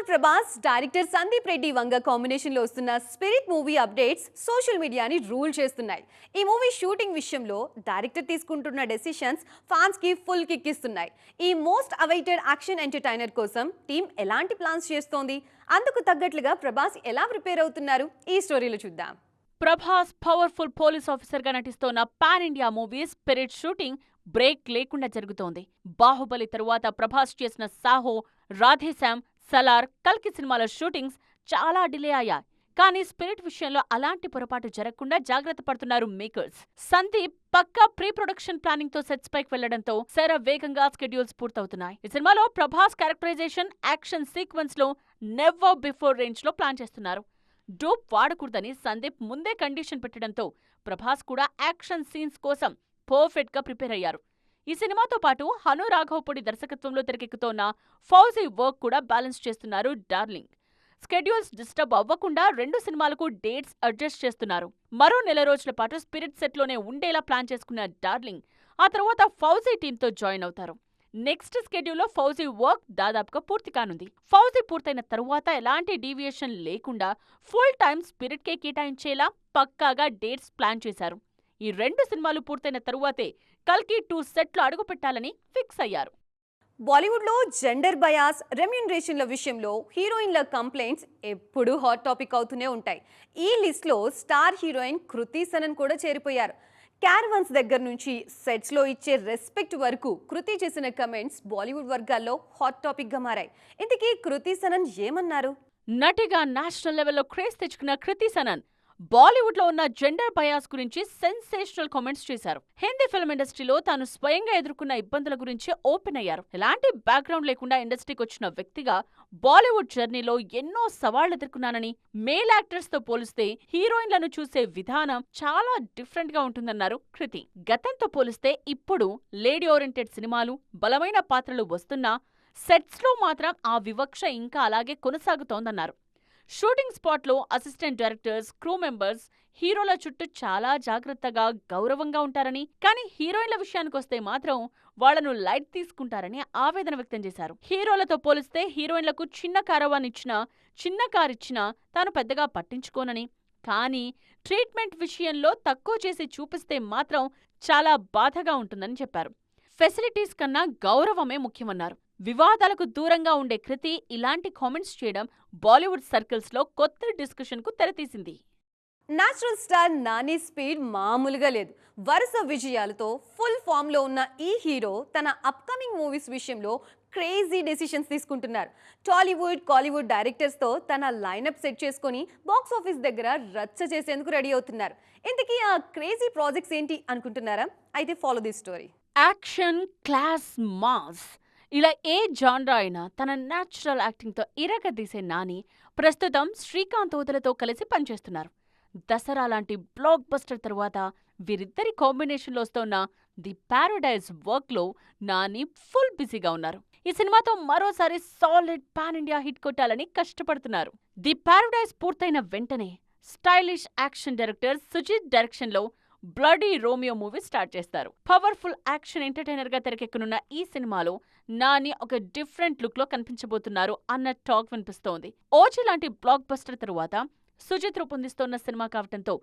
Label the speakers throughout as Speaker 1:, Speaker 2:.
Speaker 1: Star Prabhas director Sandeep Reddy Vanga combination లో వస్తున్న spirit movie updates social మీడియాని రూల్ చేస్తున్నాయి. ఈ మూవీ షూటింగ్ విషయంలో డైరెక్టర్ తీసుకుంటున్న డెసిషన్స్ ఫ్యాన్స్ కి ఫుల్ కిక్ ఇస్తున్నాయి. ఈ మోస్ట్ అవైటెడ్ యాక్షన్ ఎంటర్టైనర్ కోసం టీం ఎలాంటి ప్లాన్స్ చేస్తోంది, అందుకు తగ్గట్లుగా ప్రభాస్ ఎలా ప్రిపేర్ అవుతున్నారు, ఈ స్టోరీలో చూద్దాం.
Speaker 2: ప్రభాస్ పవర్ఫుల్ పోలీస్ ఆఫీసర్ గా నటిస్తోన్న pan India movie Spirit shooting break లేకుండా జరుగుతోంది. బాహుబలి తరువాత ప్రభాస్ చేసిన సాహో, రాధేశ్యామ్, సలార్, కల్కి సినిమాల షూటింగ్స్ చాలా డిలే అయ్యాయి. కానీ స్పిరిట్ విషయంలో అలాంటి పొరపాటు జరగకుండా జాగ్రత్త పడుతున్నారు మేకర్స్. సందీప్ పక్కా ప్రీ ప్రొడక్షన్ ప్లానింగ్ తో సెట్స్ పైకి వెళ్లడంతో వేగంగా స్కెడ్యూల్స్ పూర్తవుతున్నాయి. ఈ సినిమాలో ప్రభాస్ క్యారెక్టరైజేషన్, యాక్షన్ సీక్వెన్స్ లో నెవర్ బిఫోర్ రేంజ్ లో ప్లాన్ చేస్తున్నారు. డూప్ వాడకూడదని సందీప్ ముందే కండిషన్ పెట్టడంతో ప్రభాస్ కూడా యాక్షన్ సీన్స్ కోసం పర్ఫెక్ట్ గా ప్రిపేర్ అయ్యారు. ఈ సినిమాతో పాటు హను రాఘవపూడి దర్శకత్వంలో తెరకెక్కుతోన్న ఫౌజీ వర్క్ కూడా బ్యాలెన్స్ చేస్తున్నారు డార్లింగ్. స్కెడ్యూల్స్ డిస్టర్బ్ అవ్వకుండా 2 సినిమాలకు డేట్స్ అడ్జస్ట్ చేస్తున్నారు. మరో నెల రోజుల పాటు స్పిరిట్ సెట్లోనే ఉండేలా ప్లాన్ చేసుకున్న డార్లింగ్ ఆ తర్వాత ఫౌజీ టీంతో జాయిన్ అవుతారు. నెక్స్ట్ స్కెడ్యూల్లో ఫౌజీ వర్క్ దాదాపుగా పూర్తి కానుంది. ఫౌజీ పూర్తయిన తరువాత ఎలాంటి డీవియేషన్ లేకుండా ఫుల్ టైం స్పిరిట్ కే కేటాయించేలా పక్కాగా డేట్స్ ప్లాన్ చేశారు. ఈ 2 సినిమాలు పూర్తయిన తరువాతే కల్కి 2 సెట్లు అడుగుపెట్టాలని ఫిక్స్ అయ్యారు.
Speaker 1: బాలీవుడ్ లో జెండర్ బయాస్, రెమ్యూనరేషన్ల విషయంలో హీరోయిన్ల కంప్లైంట్స్ ఎప్పుడూ హాట్ టాపిక్ అవుతూనే ఉంటాయి. ఈ లిస్ట్ లో స్టార్ హీరోయిన్ కృతి సనన్ కూడా చేరిపోయారు. క్యారవన్స్ దగ్గర నుంచి సెట్స్ లో ఇచ్చే రెస్పెక్ట్ వరకు కృతి చేసిన కమెంట్స్ బాలీవుడ్ వర్గాల్లో హాట్ టాపిక్ గా మారాయి. ఇంతకీ కృతి సనన్ ఏమన్నారు?
Speaker 2: నటిగా నేషనల్ లెవెల్లో క్రేజ్ తెచ్చుకున్న కృతి సనన్ బాలీవుడ్ లో ఉన్న జెండర్ బయాస్ గురించి సెన్సేషనల్ కామెంట్స్ చేశారు. హిందీ ఫిల్మ్ ఇండస్ట్రీలో తాను స్వయంగా ఎదుర్కొన్న ఇబ్బందుల గురించి ఓపెన్ అయ్యారు. ఎలాంటి బ్యాక్గ్రౌండ్ లేకుండా ఇండస్ట్రీకి వచ్చిన వ్యక్తిగా బాలీవుడ్ జర్నీలో ఎన్నో సవాళ్లు ఎదుర్కొన్నానని, మేల్ యాక్టర్స్ తో పోలిస్తే హీరోయిన్లను చూసే విధానం చాలా డిఫరెంట్ గా ఉంటుందన్నారు కృతి. గతంతో పోలిస్తే ఇప్పుడు లేడీ ఓరియంటెడ్ సినిమాలు, బలమైన పాత్రలు వస్తున్నా సెట్స్ లో మాత్రం ఆ వివక్ష ఇంకా అలాగే కొనసాగుతోందన్నారు. షూటింగ్ స్పాట్లో అసిస్టెంట్ డైరెక్టర్స్, క్రూ మెంబర్స్ హీరోల చుట్టూ చాలా జాగ్రత్తగా, గౌరవంగా ఉంటారని, కానీ హీరోయిన్ల విషయానికొస్తే మాత్రం వాళ్లను లైట్ తీసుకుంటారని ఆవేదన వ్యక్తం చేశారు. హీరోలతో పోలిస్తే హీరోయిన్లకు చిన్న కారవాన్ ఇచ్చినా, చిన్న కార్ ఇచ్చినా తాను పెద్దగా పట్టించుకోనని, కానీ ట్రీట్మెంట్ విషయంలో తక్కువ చేసి చూపిస్తే మాత్రం చాలా బాధగా ఉంటుందని చెప్పారు. ఫెసిలిటీస్ కన్నా గౌరవమే ముఖ్యమన్నారు. వివాదాలకు దూరంగా ఉండే కృతి ఇలాంటి కామెంట్స్ చేయడం బాలీవుడ్ సర్కిల్స్ లో కొత్త డిస్కషన్ కు తెరతీసింది.
Speaker 1: నేచురల్ స్టార్ నాని స్పీడ్ మామూలుగా లేదు. వరుస విజయాలతో ఫుల్ ఫామ్ లో ఉన్న ఈ హీరో తన అప్కమింగ్ మూవీస్ విషయంలో క్రేజీ డెసిషన్స్ తీసుకుంటున్నారు. టాలీవుడ్, కాలీవుడ్ డైరెక్టర్స్ తో తన లైనప్ సెట్ చేసుకుని బాక్స్ ఆఫీస్ దగ్గర రచ్చ చేసేందుకు రెడీ అవుతున్నారు. ఇంతకీ ఆ క్రేజీ ప్రాజెక్ట్స్ ఏంటి అనుకుంటున్నారా? అయితే follow this story.
Speaker 2: Action, class, mass ఇలా ఏ జాన్రా అయినా తన న్యాచురల్ యాక్టింగ్తో ఇరగదీసే నాని ప్రస్తుతం శ్రీకాంత్ ఓదెలతో కలిసి పనిచేస్తున్నారు. దసరా లాంటి బ్లాక్ బస్టర్ తరువాత వీరిద్దరి కాంబినేషన్లో వస్తోన్న ది పారడైజ్ వర్క్లో నాని ఫుల్ బిజీగా ఉన్నారు. ఈ సినిమాతో మరోసారి సాలిడ్ పాన్ ఇండియా హిట్ కొట్టాలని కష్టపడుతున్నారు. ది పారడైజ్ పూర్తయిన వెంటనే స్టైలిష్ యాక్షన్ డైరెక్టర్ సుజిత్ డైరెక్షన్లో బ్లడీ రోమియో మూవీ స్టార్ట్ చేస్తారు. పవర్ఫుల్ యాక్షన్ ఎంటర్టైనర్ గా తెరకెక్కనున్న ఈ సినిమాలో నాని ఒక డిఫరెంట్ లుక్ లో కనిపించబోతున్నారు అన్న టాక్ వినిపిస్తోంది. ఓజీ లాంటి బ్లాక్ బస్టర్ తరువాత సుజిత్ రూపొందిస్తోన్న సినిమా కావటంతో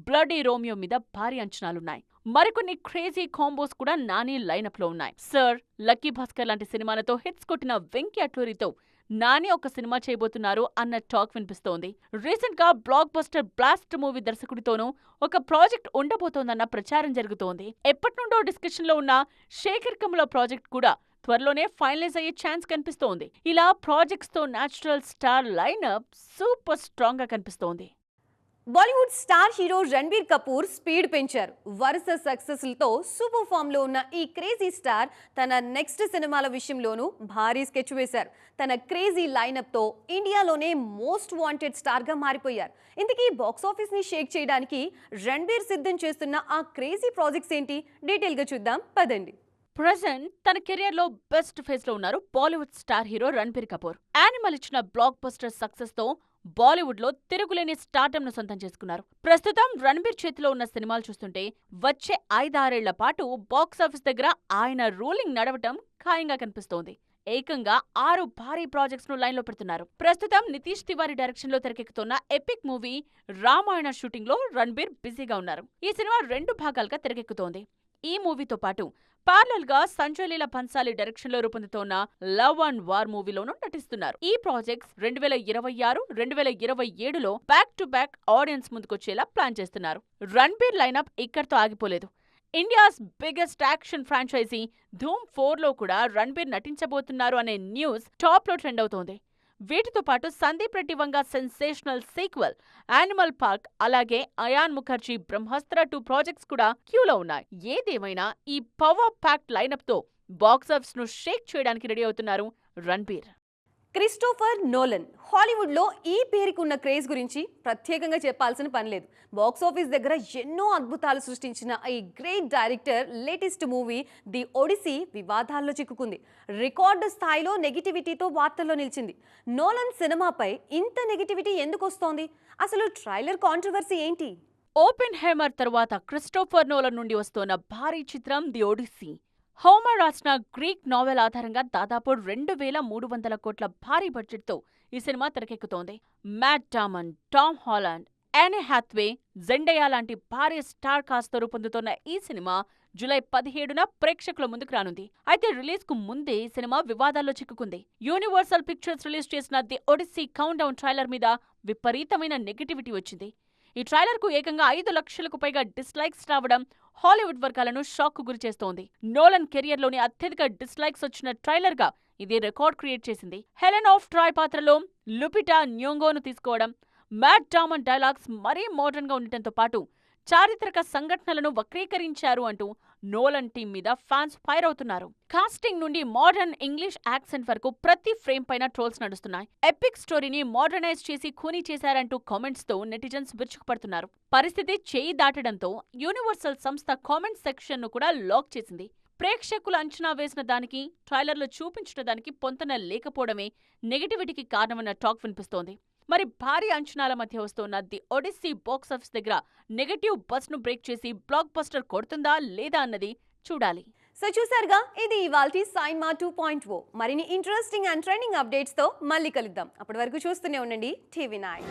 Speaker 2: బ్లడీ రోమియో మీద భారీ అంచనాలున్నాయి. మరికొన్ని క్రేజీ కాంబోస్ కూడా నాని లైనప్ లో ఉన్నాయి. సర్, లక్కీ భాస్కర్ లాంటి సినిమాలతో హిట్స్ కొట్టిన వెంకీ అట్లూరితో నాని ఒక సినిమా చేయబోతున్నారు అన్న టాక్ వినిపిస్తోంది. రీసెంట్ గా బ్లాక్ బస్టర్ బ్లాస్ట్ మూవీ దర్శకుడితోనూ ఒక ప్రాజెక్ట్ ఉండబోతోందన్న ప్రచారం జరుగుతోంది. ఎప్పటినుండో డిస్కషన్ లో ఉన్న శేఖర్ కమల ప్రాజెక్ట్ కూడా త్వరలోనే ఫైనలైజ్ అయ్యే ఛాన్స్ కనిపిస్తోంది. ఇలా ప్రాజెక్ట్స్ తో natural star lineup super strong గా కనిపిస్తోంది.
Speaker 1: Bollywood star hero Ranbir Kapoor speed పెంచారు. వరుస సక్సెస్లతో సూపర్ ఫామ్ లో ఉన్న ఈ క్రేజీ స్టార్ తన నెక్స్ట్ సినిమాల విషయంలోనూ భారీ స్కెచ్ వేశారు. తన క్రేజీ లైనప్ తో ఇండియాలోనే మోస్ట్ వాంటెడ్ స్టార్ గా మారిపోయారు. ఇంతకీ బాక్స్ ఆఫీస్ ని షేక్ చేయడానికి రణ్బీర్ సిద్ధం చేస్తున్న ఆ క్రేజీ ప్రాజెక్ట్స్ ఏంటి, డీటెయిల్ గా చూద్దాం పదండి.
Speaker 2: ప్రెజెంట్ తన కెరియర్ లో బెస్ట్ ఫేజ్ లో ఉన్నారు Bollywood star hero Ranbir Kapoor. Animal ఇచ్చిన బ్లాక్ బస్టర్ సక్సెస్ తో బాలీవుడ్ లో తిరుగులేని స్టార్టమ్ ను సొంతం చేసుకున్నారు. ప్రస్తుతం రణ్బీర్ చేతిలో ఉన్న సినిమాలు చూస్తుంటే వచ్చే 5-6 ఏళ్ల పాటు బాక్సాఫీస్ దగ్గర ఆయన రూలింగ్ నడవటం ఖాయంగా కనిపిస్తోంది. ఏకంగా 6 భారీ ప్రాజెక్ట్స్ ను లైన్ లో పెడుతున్నారు. ప్రస్తుతం నితీష్ తివారీ డైరెక్షన్ లో తెరకెక్కుతున్న ఎపిక్ మూవీ రామాయణ షూటింగ్ లో రణ్బీర్ బిజీగా ఉన్నారు. ఈ సినిమా 2 భాగాలుగా తెరకెక్కుతోంది. ఈ మూవీతో పాటు పార్లల్ గా సంజయ్ లీలా భన్సాలి డైరెక్షన్ లో రూపొందుతోన్న లవ్ అండ్ వార్ మూవీలోనూ నటిస్తున్నారు. ఈ ప్రాజెక్ట్స్ 2026, 2027లో బ్యాక్ టు బ్యాక్ ఆడియన్స్ ముందుకొచ్చేలా ప్లాన్ చేస్తున్నారు. రణ్బీర్ లైనప్ ఇక్కడితో ఆగిపోలేదు. ఇండియాస్ బిగ్గెస్ట్ యాక్షన్ ఫ్రాంచైజీ ధూమ్ 4లో కూడా రణ్బీర్ నటించబోతున్నారు అనే న్యూస్ టాప్ లో ట్రెండ్ అవుతోంది. వీటితో పాటు Sandeep Reddy Vanga sensational sequel animal park, అలాగే అయాన్ ముఖర్జీ బ్రహ్మాస్త్ర 2 ప్రాజెక్ట్స్ కూడా క్యూలో ఉన్నాయి. ఏదేమైనా ఈ పవర్ ప్యాక్డ్ లైనప్ తో బాక్సాఫీస్ ను షేక్ చేయడానికి రెడీ అవుతున్నారు రణ్బీర్.
Speaker 1: క్రిస్టోఫర్ నోలన్ హాలీవుడ్లో ఈ పేరుకి ఉన్న క్రేజ్ గురించి ప్రత్యేకంగా చెప్పాల్సిన పని లేదు. బాక్సాఫీస్ దగ్గర ఎన్నో అద్భుతాలు సృష్టించిన ఈ great director latest movie the Odyssey వివాదాల్లో చిక్కుకుంది. రికార్డు స్థాయిలో నెగిటివిటీతో వార్తల్లో నిలిచింది. నోలన్ సినిమాపై ఇంత నెగిటివిటీ ఎందుకు వస్తోంది? అసలు ట్రైలర్ కాంట్రవర్సీ ఏంటి?
Speaker 2: ఓపెన్ హేమర్ తరువాత క్రిస్టోఫర్ నోలన్ నుండి వస్తోన్న భారీ చిత్రం ది ఒడిసీ. హోమర్ రాసిన గ్రీక్ నావెల్ ఆధారంగా దాదాపు 2300 కోట్ల భారీ బడ్జెట్తో ఈ సినిమా తెరకెక్కుతోంది. Matt Damon, Tom Holland, Anne Hathaway, Zendaya లాంటి భారీ స్టార్ కాస్ట్తో రూపొందుతోన్న ఈ సినిమా జూలై 17న ప్రేక్షకుల ముందుకు రానుంది. అయితే రిలీజ్ కు ముందే ఈ సినిమా వివాదాల్లో చిక్కుకుంది. యూనివర్సల్ పిక్చర్స్ రిలీజ్ చేసిన the Odyssey count down trailer మీద విపరీతమైన నెగటివిటీ వచ్చింది. ఈ ట్రైలర్ కు ఏకంగా 5 లక్షలకు పైగా డిస్లైక్స్ రావడం హాలీవుడ్ వర్గాలను షాక్ కు గురిచేస్తోంది. నోలన్ కెరియర్ లోని అత్యధిక డిస్లైక్స్ వచ్చిన ట్రైలర్ గా ఇది రికార్డ్ క్రియేట్ చేసింది. హెలెన్ ఆఫ్ ట్రాయ్ పాత్రలో లుపిటా న్యోంగోను తీసుకోవడం, మ్యాట్ డామన్ డైలాగ్స్ మరీ మోడర్న్ గా ఉండటంతో పాటు చారిత్రక సంఘటనలను వక్రీకరించారు అంటూ నోలన్ టీం మీద ఫ్యాన్స్ ఫైర్ అవుతున్నారు. కాస్టింగ్ నుండి మోడర్న్ ఇంగ్లీష్ యాక్సెంట్ వరకు ప్రతి ఫ్రేమ్ పైన ట్రోల్స్ నడుస్తున్నాయి. ఎపిక్ స్టోరీని మోడర్నైజ్ చేసి ఖూనీ చేశారంటూ కామెంట్స్ తో నెటిజన్స్ విరుచుకుపడుతున్నారు. పరిస్థితి చేయి దాటడంతో యూనివర్సల్ సంస్థ కామెంట్ సెక్షన్ ను కూడా లాక్ చేసింది. ప్రేక్షకులు అంచనా వేసిన దానికి ట్రైలర్లో చూపించిన దానికి పొంతన లేకపోవడమే నెగటివిటీకి కారణమన్న టాక్ వినిపిస్తోంది. మరి భారీ అంచనాల మధ్య వస్తున్న ది ఒడిసీ బాక్సాఫీస్ దగ్గర నెగటివ్ బస్ ను బ్రేక్ చేసి బ్లాక్ బస్టర్ కొడుతుందా లేదా అన్నది చూడాలి.
Speaker 1: సో చూసారుగా, ఇది ఇవాల్టి సైన్మా 2.0. మరిన్ని ఇంట్రెస్టింగ్ అండ్ ట్రెండింగ్ అప్డేట్స్ తో మళ్ళీ కలుద్దాం. అప్పటి వరకు చూస్తూనే ఉండండి టీవీ9.